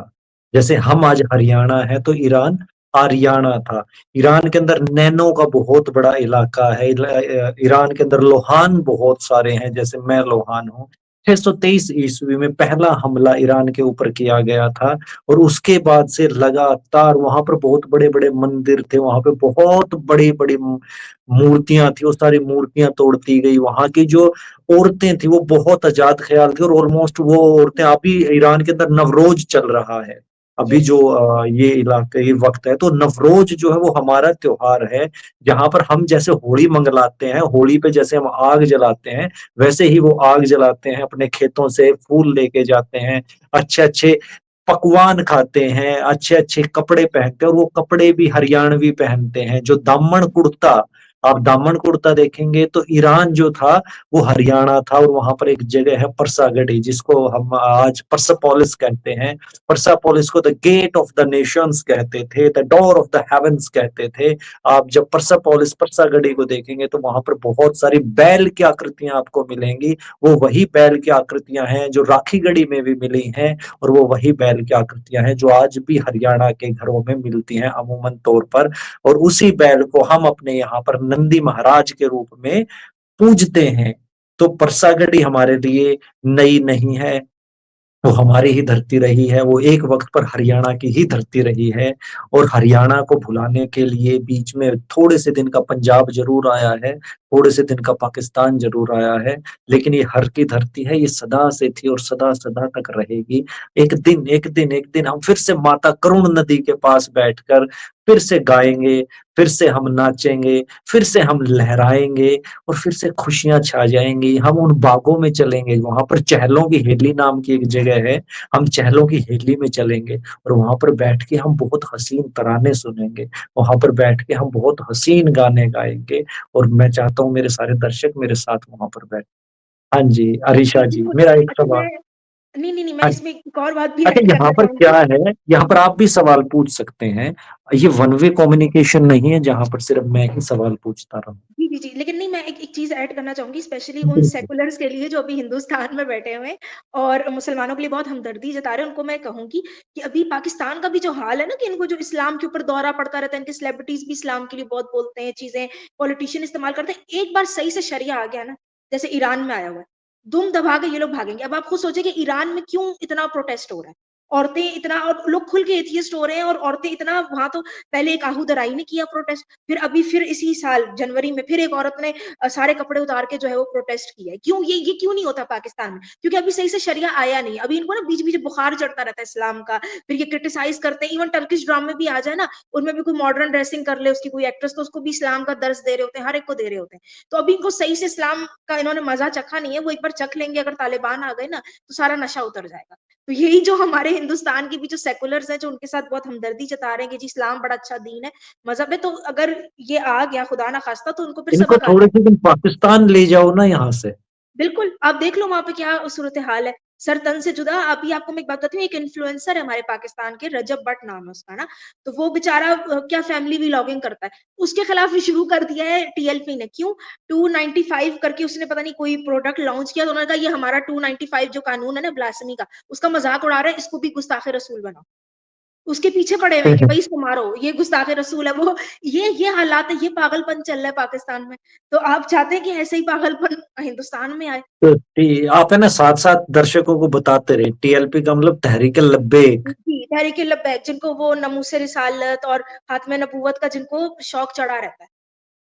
जैसे हम आज हरियाणा है, तो ईरान आर्याना था। ईरान के अंदर नैनो का बहुत बड़ा इलाका है। ईरान के अंदर लोहान बहुत सारे हैं, जैसे मैं लोहान हूँ। 623 ईस्वी में पहला हमला ईरान के ऊपर किया गया था, और उसके बाद से लगातार वहां पर बहुत बड़े बड़े मंदिर थे, वहां पे बहुत बड़ी बड़ी मूर्तियां थी, वो सारी मूर्तियां तोड़ दी गई। वहां की जो औरतें थी वो बहुत आजाद ख्याल थी, और ऑलमोस्ट वो औरतें, अभी ईरान के अंदर नवरोज चल रहा है। अभी यस। जो ये इलाके ये वक्त है, तो नवरोज जो है वो हमारा त्योहार है, जहां पर हम जैसे होली मंगलाते हैं, होली पे जैसे हम आग जलाते हैं, वैसे ही वो आग जलाते हैं, अपने खेतों से फूल लेके जाते हैं, अच्छे अच्छे पकवान खाते हैं, अच्छे अच्छे कपड़े पहनते हैं, और वो कपड़े भी हरियाणवी पहनते हैं। जो दामन कुर्ता, आप दामन कुर्ता देखेंगे तो ईरान जो था वो हरियाणा था, और वहां पर एक जगह है परसागढ़ी, जिसको हम आज परसापोलिस कहते हैं। परसापोलिस को the gate of the nations कहते थे, the door of the heavens कहते थे। आप जब परसापोलिस परसागढ़ी को देखेंगे तो वहां पर बहुत सारी बैल की आकृतियां आपको मिलेंगी। वो वही बैल की आकृतियां हैं जो राखीगढ़ी में भी मिली हैं, और वो वही बैल की आकृतियां हैं जो आज भी हरियाणा के घरों में मिलती हैं अमूमन तौर पर। और उसी बैल को हम अपने यहाँ पर नंदी महाराज के रूप में पूजते हैं। तो परसागढ़ी हमारे लिए नई नहीं है, वो हमारी ही धरती रही है, वो एक वक्त पर हरियाणा की ही धरती रही है। और हरियाणा को भुलाने के लिए बीच में थोड़े से दिन का पंजाब जरूर आया है, थोड़े से दिन का पाकिस्तान जरूर आया है, लेकिन ये हर की धरती है, ये सदा से थी और सदा सदा तक रहेगी। एक दिन हम फिर से माता करुण नदी के पास बैठकर फिर से गाएंगे, फिर से हम नाचेंगे, फिर से हम लहराएंगे, और फिर से खुशियां छा जाएंगी। हम उन बागों में चलेंगे, वहां पर चहलों की हेली नाम की एक जगह है, हम चहलों की हेली में चलेंगे, और वहां पर बैठ के हम बहुत हसीन तराने सुनेंगे, वहां पर बैठ के हम बहुत हसीन गाने गाएंगे। और मैं चाहता हूँ मेरे सारे दर्शक मेरे साथ वहां पर बैठ। हाँ जी जी, अरीशा जी, बिल्कुल। मेरा एक अच्छा सवाल। मैं नहीं, नहीं, नहीं, मैं हाँ, इसमें एक और बात भी अच्छा ऐड यहाँ करना पर क्या चाहूँगी। है, यहाँ पर आप भी सवाल पूछ सकते हैं। ये वन वे कम्युनिकेशन नहीं है जहां पर सिर्फ मैं ही सवाल पूछता रहूं। जी, जी, जी। लेकिन नहीं मैं एक एक चीज़ ऐड करना चाहूँगी स्पेशली उन बिल्कुल। सेकुलर्स के लिए जो अभी हिंदुस्तान में बैठे हुए हैं और मुसलमानों के लिए बहुत हमदर्दी जता रहे हैं, उनको मैं कहूँगी कि अभी पाकिस्तान का भी जो हाल है ना कि इनको जो इस्लाम के ऊपर दौरा पड़ता रहता है, इनके सेलिब्रिटीज़ भी इस्लाम के लिए बहुत बोलते हैं चीज़ें, पॉलिटिशियन इस्तेमाल करते हैं। एक बार सही से शरिया आ गया ना, जैसे ईरान में आया हुआ है, दुम दबा के ये लोग भागेंगे। अब आप खुद सोचिए कि ईरान में क्यों इतना प्रोटेस्ट हो रहा है? औरतें इतना और लोग खुल के एथियस्ट हो रहे हैं और औरतें इतना वहाँ तो पहले एक आहू दराई ने किया प्रोटेस्ट फिर अभी फिर इसी साल जनवरी में फिर एक औरत ने सारे कपड़े उतार के जो है वो प्रोटेस्ट किया है। क्यों ये क्यों नहीं होता पाकिस्तान में? क्योंकि अभी सही से शरिया आया नहीं। अभी इनको ना बीच-बीच में बुखार चढ़ता रहता है इस्लाम का। फिर ये क्रिटिसाइज़ करते हैं। इवन टर्किश ड्रामे भी आ जाए ना, उनमें भी कोई मॉडर्न ड्रेसिंग कर ले उसकी कोई एक्ट्रेस तो उसको भी इस्लाम का दर्स दे रहे होते हैं, हर एक को दे रहे होते हैं। तो अभी इनको सही से इस्लाम का इन्होंने मज़ा चखा नहीं है। वो एक बार चख लेंगे अगर तालिबान आ गए ना, तो सारा नशा उतर जाएगा। तो यही जो हमारे हिंदुस्तान के भी जो सेकुलर्स हैं, जो उनके साथ बहुत हमदर्दी जता रहे हैं कि जी इस्लाम बड़ा अच्छा दीन है, मज़हब है, तो अगर ये आ गया खुदा ना खास्ता तो उनको फिर इनको सबक आ थोड़े जाए। से दिन पाकिस्तान ले जाओ ना यहाँ से। बिल्कुल, आप देख लो वहाँ पे क्या सूरत-ए-हाल है। सर तन से जुदा। अभी आपको मैं एक बात बताती हूँ, एक इन्फ्लुएंसर है हमारे पाकिस्तान के, रजब भट्ट नाम है उसका ना, तो वो बेचारा क्या फैमिली व्लॉगिंग करता है, उसके खिलाफ भी शुरू कर दिया है टीएलपी ने। क्यों? 295 करके उसने पता नहीं कोई प्रोडक्ट लॉन्च किया, तो उन्होंने कहा ये हमारा 295 जो कानून है ना ब्लास्फेमी का, उसका मजाक उड़ा रहे हैं, इसको भी गुस्ताखे रसूल बनाओ। उसके पीछे पड़े हुए हैं कि भाई इसको मारो, ये गुस्ताखे रसूल है। वो ये हालात है, ये पागलपन चल रहा है पाकिस्तान में। तो आप चाहते हैं कि ऐसे ही पागलपन हिंदुस्तान में आए? तो आप है ना साथ साथ दर्शकों को बताते रहे, टीएलपी का मतलब तहरीक लब्बैक। जी, तहरीक लब्बैक, जिनको वो नमूसे रिसालत और खात्मे नबूवत का जिनको शौक चढ़ा रहता है,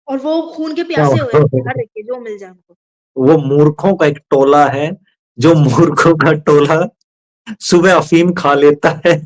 और वो खून के क्या प्यासे हुए हैं हर एक के, जो मिल जाए उनको। वो मूर्खों का एक टोला है, जो जी, मूर्खों का टोला सुबह अफीम खा लेता है,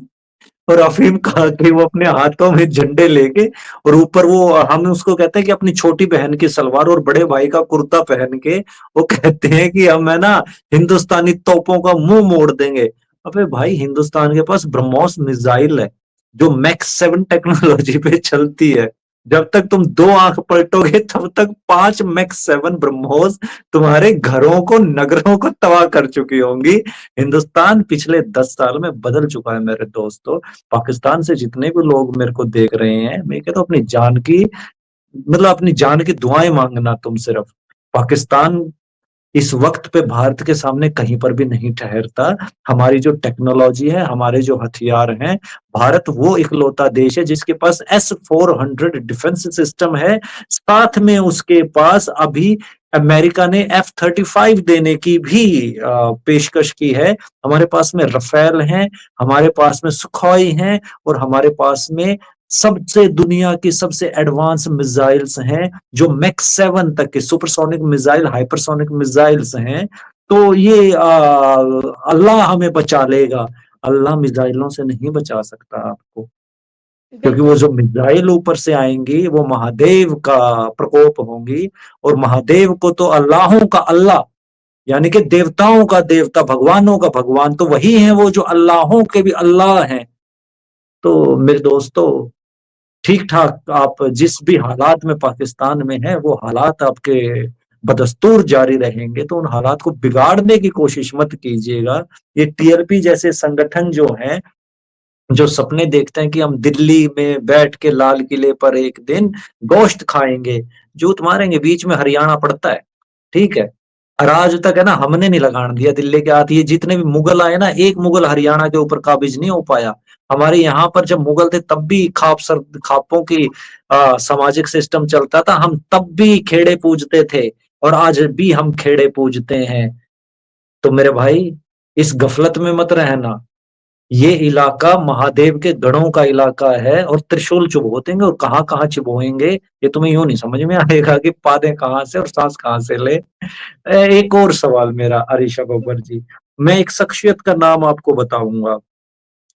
और अफीम खा के वो अपने हाथों में झंडे लेके, और ऊपर वो, हम उसको कहते हैं कि अपनी छोटी बहन की सलवार और बड़े भाई का कुर्ता पहन के वो कहते हैं कि हम है ना हिंदुस्तानी तोपों का मुंह मोड़ देंगे। अबे भाई, हिंदुस्तान के पास ब्रह्मोस मिसाइल है जो मैक्स 7 टेक्नोलॉजी पे चलती है। जब तक तुम दो आंख पलटोगे तब तक 5 मैक्स 7 ब्रह्मोस तुम्हारे घरों को, नगरों को तबाह कर चुकी होंगी। हिंदुस्तान पिछले 10 साल में बदल चुका है मेरे दोस्तों। पाकिस्तान से जितने भी लोग मेरे को देख रहे हैं, मैं कहता हूँ अपनी जान की, मतलब अपनी जान की दुआएं मांगना तुम सिर्फ। पाकिस्तान इस वक्त पे भारत के सामने कहीं पर भी नहीं ठहरता। हमारी जो टेक्नोलॉजी है, हमारे जो हथियार हैं, भारत वो इकलौता देश है जिसके पास S-400 डिफेंस सिस्टम है। साथ में उसके पास अभी अमेरिका ने F-35 देने की भी पेशकश की है। हमारे पास में रफेल हैं, हमारे पास में सुखोई हैं, और हमारे पास में सबसे दुनिया की सबसे एडवांस मिसाइल्स हैं, जो मैक्स 7 तक के सुपरसोनिक मिसाइल, हाइपरसोनिक मिसाइल्स हैं। तो ये अल्लाह हमें बचा लेगा, अल्लाह मिसाइलों से नहीं बचा सकता आपको। क्योंकि वो बिल्कुल। जो मिसाइल ऊपर से आएंगी वो महादेव का प्रकोप होंगी, और महादेव को तो अल्लाहों का अल्लाह, यानी कि देवताओं का देवता, भगवानों का भगवान तो वही है वो जो अल्लाहों के भी अल्लाह हैं। तो मेरे दोस्तों, ठीक ठाक आप जिस भी हालात में पाकिस्तान में है, वो हालात आपके बदस्तूर जारी रहेंगे, तो उन हालात को बिगाड़ने की कोशिश मत कीजिएगा। ये टीएलपी जैसे संगठन जो हैं, जो सपने देखते हैं कि हम दिल्ली में बैठ के लाल किले पर एक दिन गोश्त खाएंगे, जूत मारेंगे, बीच में हरियाणा पड़ता है, ठीक है। और आज तक है ना हमने नहीं लगान दिया दिल्ली के हाथ। ये जितने भी मुगल आए ना, एक मुगल हरियाणा के ऊपर काबिज नहीं हो पाया। हमारे यहाँ पर जब मुगल थे तब भी खापों की सामाजिक सिस्टम चलता था, हम तब भी खेड़े पूजते थे, और आज भी हम खेड़े पूजते हैं। तो मेरे भाई, इस गफलत में मत रहना। ये इलाका महादेव के गढ़ों का इलाका है, और त्रिशूल चुभोतेंगे, और कहाँ कहाँ चुभोएंगे ये तुम्हें यूं नहीं समझ में आएगा कि पादे कहाँ से और सांस कहाँ से ले। एक और सवाल मेरा अरीशा बब्बर जी, मैं एक शख्सियत का नाम आपको बताऊंगा।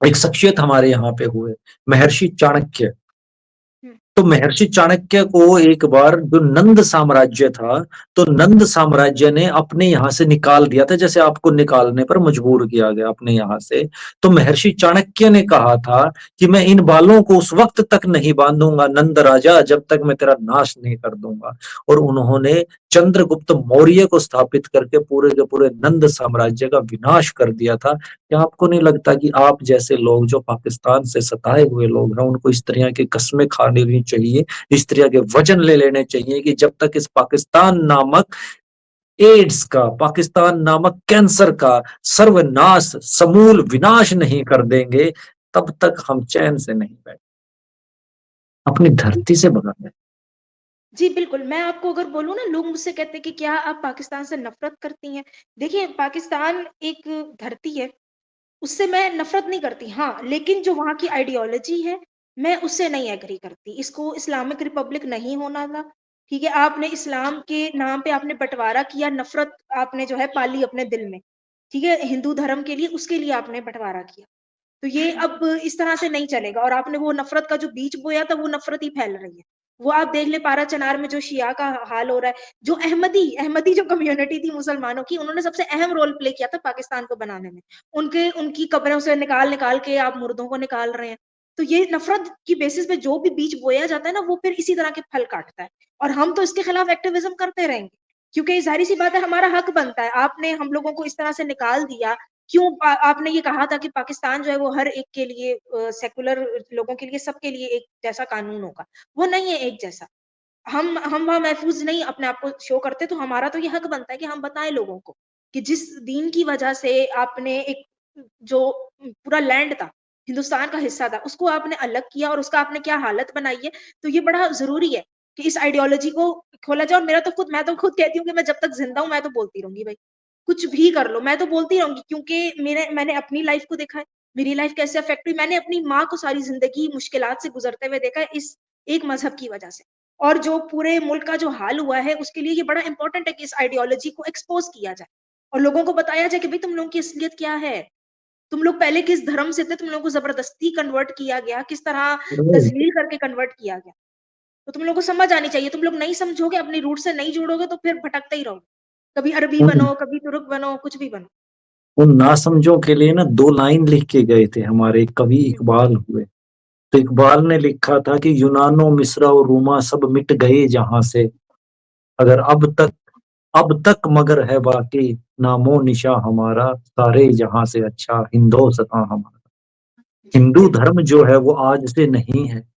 एक शख्सियत हमारे यहाँ पे हुए, महर्षि चाणक्य। हम्म, तो महर्षि चाणक्य को एक बार जो नंद साम्राज्य था, तो नंद साम्राज्य ने अपने यहाँ से निकाल दिया था, जैसे आपको निकालने पर मजबूर किया गया अपने यहाँ से। तो महर्षि चाणक्य ने कहा था कि मैं इन बालों को उस वक्त तक नहीं बांधूंगा नंद राजा, जब तक मैं तेरा नाश नहीं कर दूंगा। और उन्होंने चंद्रगुप्त मौर्य को स्थापित करके पूरे के पूरे नंद साम्राज्य का विनाश कर दिया था। क्या आपको नहीं लगता कि आप जैसे लोग जो पाकिस्तान से सताए हुए लोग हैं, उनको इस तरह की कस्में खा लेनी चाहिए, इस तरह के वचन ले लेने चाहिए कि जब तक इस पाकिस्तान नामक एड्स का, पाकिस्तान नामक कैंसर का सर्वनाश, समूल विनाश नहीं कर देंगे, तब तक हम चैन से नहीं बैठ, अपनी धरती से भगा दें। जी, बिल्कुल। मैं आपको अगर बोलूँ ना, लोग मुझसे कहते हैं कि क्या आप पाकिस्तान से नफ़रत करती हैं? देखिए, पाकिस्तान एक धरती है, उससे मैं नफ़रत नहीं करती। हाँ, लेकिन जो वहाँ की आइडियोलॉजी है, मैं उससे नहीं एग्री करती। इसको इस्लामिक रिपब्लिक नहीं होना था, ठीक है? आपने इस्लाम के नाम पे आपने बँटवारा किया, नफ़रत आपने जो है पाली अपने दिल में, ठीक है? हिंदू धर्म के लिए, उसके लिए आपने बँटवारा किया। तो ये अब इस तरह से नहीं चलेगा, और आपने वो नफ़रत का जो बीज बोया था, वो नफ़रत ही फैल रही है। वो आप देख लें पारा चनार में जो शिया का हाल हो रहा है, जो अहमदी अहमदी जो कम्युनिटी थी मुसलमानों की, उन्होंने सबसे अहम रोल प्ले किया था पाकिस्तान को बनाने में। उनकी कब्रों से निकाल-निकाल के आप मुर्दों को निकाल रहे हैं। तो ये नफ़रत की बेसिस पे जो भी बीज बोया जाता है ना, वो फिर इसी तरह के फल काटता है, और हम तो इसके खिलाफ एक्टिविज़्म करते रहेंगे, क्योंकि ज़ाहिर-सी बात है हमारा हक बनता है। आपने हम लोगों को इस तरह से निकाल दिया क्यों आपने ये कहा था कि पाकिस्तान जो है वो हर एक के लिए सेक्युलर लोगों के लिए सबके लिए एक जैसा कानून होगा। वो नहीं है एक जैसा। हम वहाँ महफ़ूज़ नहीं अपने आप को शो करते, तो हमारा तो ये हक बनता है कि हम बताएँ लोगों को, कि जिस दीन की वजह से आपने एक जो पूरा लैंड था, हिंदुस्तान का हिस्सा था, उसको आपने अलग किया और उसका आपने क्या हालत बनाई है, तो ये बड़ा ज़रूरी है कि इस आइडियोलॉजी को खोला जाए और मैं तो खुद कहती हूँ कि मैं जब तक ज़िंदा हूँ, मैं तो बोलती रहूँगी भई। कुछ भी कर लो, मैं तो बोलती रहूँगी क्योंकि मैंने अपनी लाइफ़ को देखा है, मेरी लाइफ़ कैसे अफ़ेक्ट हुई, मैंने अपनी माँ को सारी ज़िंदगी मुश्किलात से गुज़रते हुए देखा है इस एक मज़हब की वजह से। और जो पूरे मुल्क का जो हाल हुआ है, उसके लिए ये बड़ा इम्पोर्टेंट है कि इस आइडियोलॉजी को एक्सपोज़ किया जाए और लोगों को बताया जाए कि भई तुम लोगों की असलियत क्या है? तुम लोग पहले किस धर्म से थे, तुम लोगों को ज़बरदस्ती कन्वर्ट किया गया, किस तरह राइट। तज़लील करके कन्वर्ट किया गया। तो तुम लोगों को समझ आनी चाहिए, तुम लोग नहीं समझोगे, अपनी रूट से नहीं जुड़ोगे तो फिर भटकते ही रहोगे। कभी अरबी उन बनो, कभी तुर्क बनो, कुछ भी बनो। उन नासमझों के लिए ना 2 लाइन लिख के गए थे हमारे कवि जी, इकबाल हुए। तो इकबाल ने लिखा था कि यूनानो, मिस्र और रोमा सब मिट गए जहाँ से, अगर अब तक मगर है बाकी नामो निशा हमारा, सारे जहाँ से अच्छा हिंदोस्तां हमारा। जी, हिंदू बिल्कुल। धर्म जो है वो आज से नहीं है।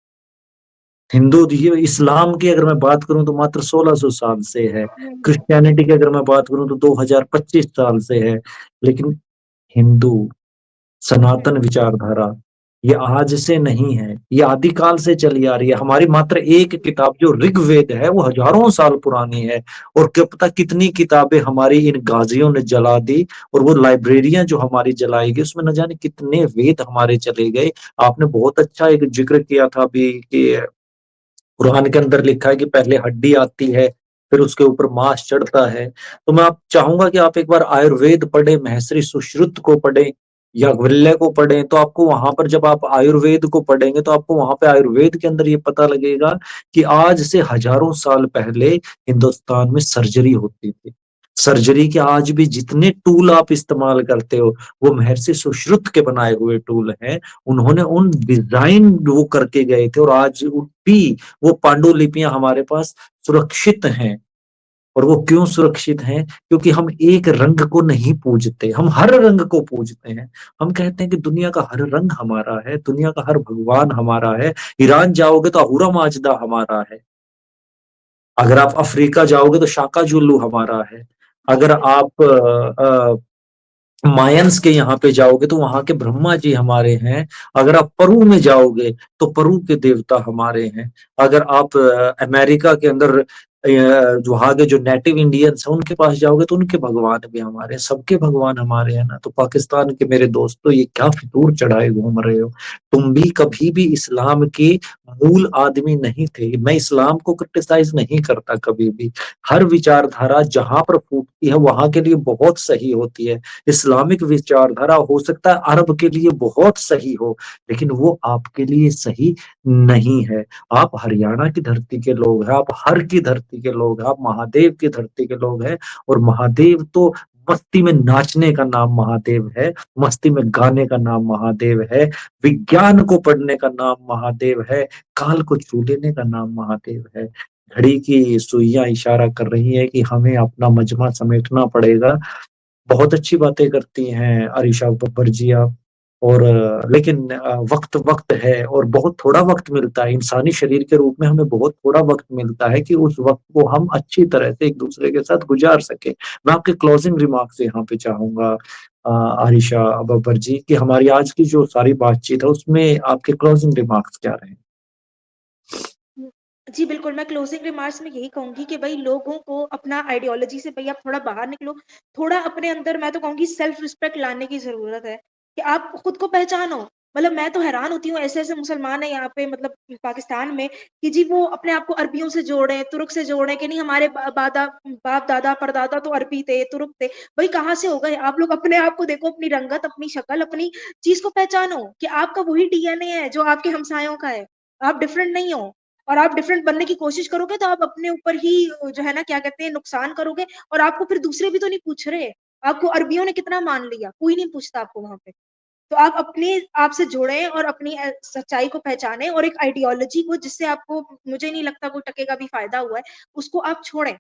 ये इस्लाम की अगर मैं बात करूं तो मात्र 1600 साल से है। हुँ, क्रिश्चियनिटी की अगर मैं बात करूं तो 2025 साल से है। लेकिन हिंदू हुँ, सनातन विचारधारा ये आज से नहीं है, ये आदिकाल से चली आ रही है। हमारी मात्र एक किताब जो ऋग्वेद है वो हजारों साल पुरानी है। और क्या पता कितनी किताबें हमारी इन गाजियों ने जला दी, और वो लाइब्रेरियां जो हमारी जलाई गई उसमें न जाने कितने वेद हमारे चले गए। आपने बहुत अच्छा एक जिक्र किया था अभी कि कुरान के अंदर लिखा है कि पहले हड्डी आती है, फिर उसके ऊपर मांस चढ़ता है। तो मैं आप चाहूंगा कि आप एक बार आयुर्वेद पढ़ें, महर्षि सुश्रुत को पढ़ें, याज्ञवल्क्य को पढ़ें। तो आपको वहां पर जब आप आयुर्वेद को पढ़ेंगे तो आपको वहां पे आयुर्वेद के अंदर ये पता लगेगा कि आज से हजारों साल पहले हिंदुस्तान में सर्जरी होती थी। सर्जरी के आज भी जितने टूल आप इस्तेमाल करते हो वो महर्षि सुश्रुत के बनाए हुए टूल हैं। उन्होंने उन डिजाइन वो करके गए थे, और आज भी वो पांडुलिपियां हमारे पास सुरक्षित हैं। और वो क्यों सुरक्षित हैं? क्योंकि हम एक रंग को नहीं पूजते, हम हर रंग को पूजते हैं। हम कहते हैं कि दुनिया का हर रंग हमारा है, दुनिया का हर भगवान हमारा है। ईरान जाओगे तो अहूरा माजदा हमारा है। अगर आप अफ्रीका जाओगे तो शाका जुल्लू हमारा है। जी, अगर बिल्कुल। आप मायंस के यहाँ पे जाओगे तो वहां के ब्रह्मा जी हमारे हैं। अगर आप परू में जाओगे तो परू के देवता हमारे हैं। अगर आप अमेरिका के अंदर जो वहाँ के जो नेटिव इंडियंस हैं उनके पास जाओगे तो उनके भगवान भी हमारे हैं। सबके भगवान हमारे हैं ना। तो पाकिस्तान के मेरे दोस्तों ये क्या फितूर चढ़ाए घूम रहे हो? तुम भी कभी भी इस्लाम के मूल आदमी नहीं थे। मैं इस्लाम को क्रिटिसाइज नहीं करता कभी भी। हर विचारधारा जहां पर फूटती है वहां के लिए बहुत सही होती है। इस्लामिक विचारधारा हो सकता है अरब के लिए बहुत सही हो, लेकिन वो आपके लिए सही नहीं है। आप हरियाणा की धरती के लोग हैं, आप हर की धरती के लोग हैं, आप महादेव की धरती के लोग हैं। और महादेव तो मस्ती में नाचने का नाम महादेव है, मस्ती में गाने का नाम महादेव है, विज्ञान को पढ़ने का नाम महादेव है, काल को छू लेने का नाम महादेव है। घड़ी की सुइयां इशारा कर रही है कि हमें अपना मजमा समेटना पड़ेगा। बहुत अच्छी बातें करती हैं अरीशा बब्बर जी आप। और लेकिन वक्त वक्त है और बहुत थोड़ा वक्त मिलता है। इंसानी शरीर के रूप में हमें बहुत थोड़ा वक्त मिलता है कि उस वक्त को हम अच्छी तरह से एक दूसरे के साथ गुजार सके। मैं आपके क्लोजिंग रिमार्क्स यहाँ पे चाहूंगा आरिशा बब्बर जी कि हमारी आज की जो सारी बातचीत है उसमें आपके क्लोजिंग रिमार्क्स क्या रहे? हुँ। जी, बिल्कुल, मैं क्लोज़िंग रिमार्क्स में यही कहूँगी कि भई लोगों को अपना आइडियोलॉजी से भई आप थोड़ा बाहर निकलो, थोड़ा अपने अंदर मैं तो कहूँगी सेल्फ रिस्पेक्ट लाने की ज़रूरत है, कि आप खुद को पहचानो। मतलब मैं तो हैरान होती हूँ ऐसे-ऐसे मुसलमान हैं यहाँ पे मतलब पाकिस्तान में कि जी वो अपने आप को अरबियों से जोड़ें, तुर्क से जोड़ें कि नहीं हमारे बाप-दादा, परदादा तो अरबी थे, तुर्क थे। भई कहाँ से हो गए? आप लोग अपने आप को देखो, अपनी रंगत, अपनी शक्ल, अपनी चीज़ को पहचानो कि आपका वही डीएनए है जो आपके हमसायों का है। आप डिफरेंट नहीं हो। और आप डिफरेंट बनने की कोशिश करोगे तो आप अपने ऊपर ही जो है ना क्या कहते हैं नुकसान करोगे और आपको फिर दूसरे भी तो नहीं पूछ रहे। आपको अरबियों ने कितना मान लिया, कोई नहीं पूछता आपको वहाँ पे। तो आप अपने आप से जुड़ें और अपनी सच्चाई को पहचानें और एक आइडियोलॉजी को जिससे आपको मुझे नहीं लगता कोई टके का भी फ़ायदा हुआ है, उसको आप छोड़ें।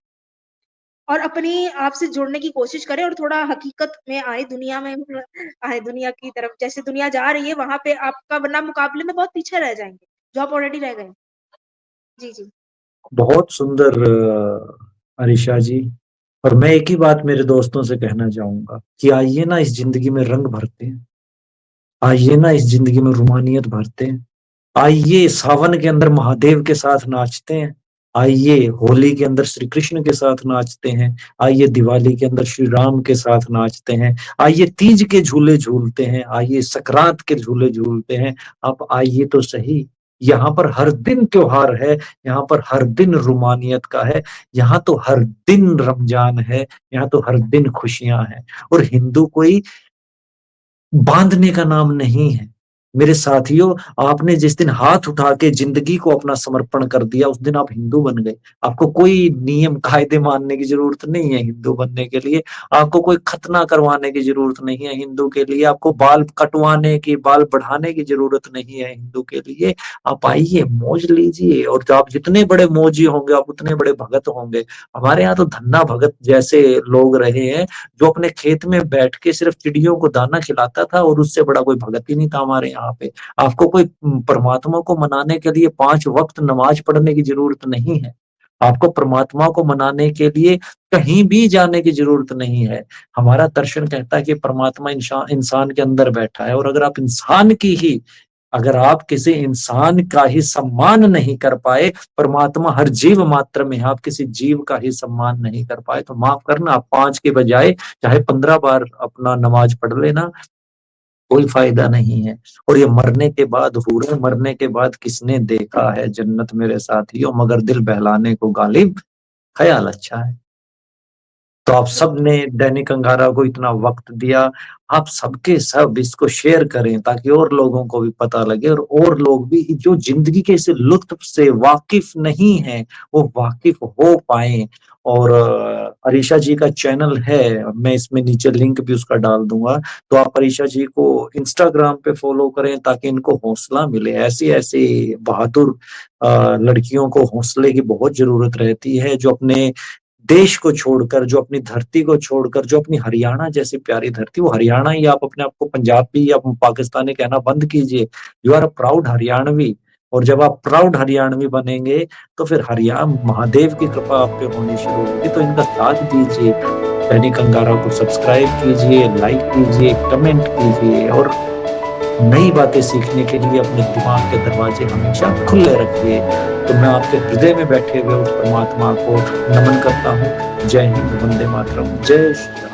और अपनी आप से जुड़ने की कोशिश करें और थोड़ा हकीकत में आए दुनिया में आए दुनिया की तरफ। जैसे दुनिया जा रही है वहाँ पे आपका वरना मुकाबले में बहुत पीछे रह जाएँगे, जो आप ऑलरेडी रह गए। जी, जी। बहुत सुंदर अरीशा जी। और मैं एक ही बात मेरे दोस्तों से कहना चाहूंगा कि आइए ना इस जिंदगी में रंग भरते हैं, आइए ना इस जिंदगी में रूमानियत भरते हैं, आइए सावन के अंदर महादेव के साथ नाचते हैं, आइए होली के अंदर श्री कृष्ण के साथ नाचते हैं, आइए दिवाली के अंदर श्री राम के साथ नाचते हैं, आइए तीज के झूले झूलते हैं, आइए सकरात के झूले झूलते हैं। आप आइए तो सही। यहाँ पर हर दिन त्योहार है, यहाँ पर हर दिन रूमानियत का है, यहाँ तो हर दिन रमजान है, यहाँ तो हर दिन खुशियां हैं। और हिंदू कोई बांधने का नाम नहीं है। मेरे साथियों, आपने जिस दिन हाथ उठा के जिंदगी को अपना समर्पण कर दिया, उस दिन आप हिंदू बन गए। आपको कोई नियम कायदे मानने की जरूरत नहीं है हिंदू बनने के लिए। आपको कोई खतना करवाने की जरूरत नहीं है हिंदू के लिए। आपको बाल कटवाने की, बाल बढ़ाने की जरूरत नहीं है हिंदू के लिए। आप आइए, मौज लीजिए, और आप जितने बड़े मौजी होंगे, आप उतने बड़े भगत होंगे। हमारे यहाँ तो धन्ना भगत जैसे लोग रहे हैं, जो अपने खेत में बैठ के सिर्फ चिड़ियों को दाना खिलाता था, और उससे बड़ा कोई भगत ही नहीं था हमारे यहाँ पे। आपको कोई परमात्मा को मनाने के लिए 5 वक्त नमाज पढ़ने की जरूरत नहीं है। आपको परमात्मा को मनाने के लिए कहीं भी जाने की जरूरत नहीं है। हमारा दर्शन कहता है कि परमात्मा इंसान इंसान के अंदर बैठा है, और अगर आप किसी इंसान का ही सम्मान नहीं कर पाए, परमात्मा हर जीव मात्र में है, आप किसी जीव का ही सम्मान नहीं कर पाए, तो माफ करना, आप 5 के बजाय चाहे 15 बार अपना नमाज पढ़ लेना, कोई फायदा नहीं है। और ये मरने के बाद हूरे, मरने के बाद किसने देखा है जन्नत मेरे साथियों, मगर दिल बहलाने को गालिब ख्याल अच्छा है। तो आप सब ने दैनिक अंगारा को इतना वक्त दिया, आप सबके सब इसको शेयर करें ताकि और लोगों को भी पता लगे, और लोग भी जो जिंदगी के इस लुत्फ से वाकिफ नहीं है, वो वाकिफ हो पाए। और अरीशा जी का चैनल है, मैं इसमें नीचे लिंक भी उसका डाल दूंगा, तो आप अरीशा जी को इंस्टाग्राम पे फॉलो करें ताकि इनको हौसला मिले। ऐसी ऐसी बहादुर लड़कियों को हौसले की बहुत जरूरत रहती है, जो अपने देश को छोड़कर, जो अपनी धरती को छोड़कर, जो अपनी हरियाणा जैसी प्यारी धरती, वो हरियाणा ही, आप अपने आप को पंजाबी या पाकिस्तानी कहना बंद कीजिए। You are a proud Haryanvi. और जब आप प्राउड हरियाणवी बनेंगे, तो फिर हरियाणा महादेव की कृपा आप पे होनी शुरू होगी। तो इनका साथ दीजिए, दैनिक अंगारा को सब्सक्राइब कीजिए, लाइक कीजिए, कमेंट कीजिए, और नई बातें सीखने के लिए अपने दिमाग के दरवाजे हमेशा खुले रखिए। तो मैं आपके हृदय में बैठे हुए उस परमात्मा को नमन करता हूँ। जय हिंद, वंदे मातरम, जय श्री राम।